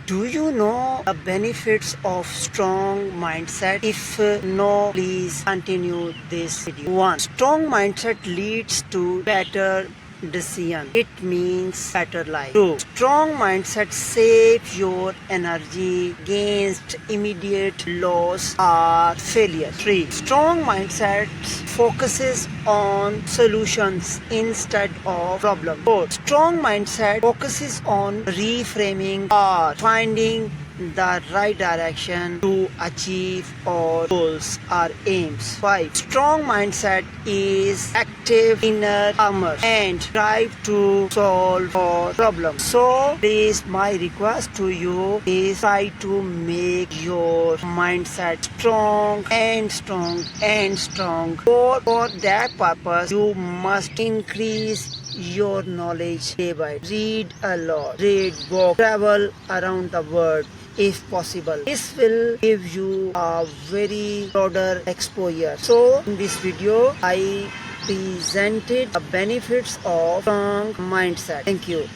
Do you know the benefits of strong mindset? If no, please continue this video. 1. Strong mindset leads to better decision. It means better life. 2. Strong mindset saves your energy against immediate loss or failure. 3. Strong mindset focuses on solutions instead of problems. 4. Strong mindset focuses on reframing or finding the right direction to achieve our goals or aims. 5. Strong mindset is active inner armor and drive to solve our problems. So please, my request to you is try to make your mindset strong and strong and strong. For that purpose, you must increase your knowledge day by day. Read a lot, read books, travel around the world if possible. This will give you a very broader exposure. So in this video, I presented the benefits of strong mindset. Thank you.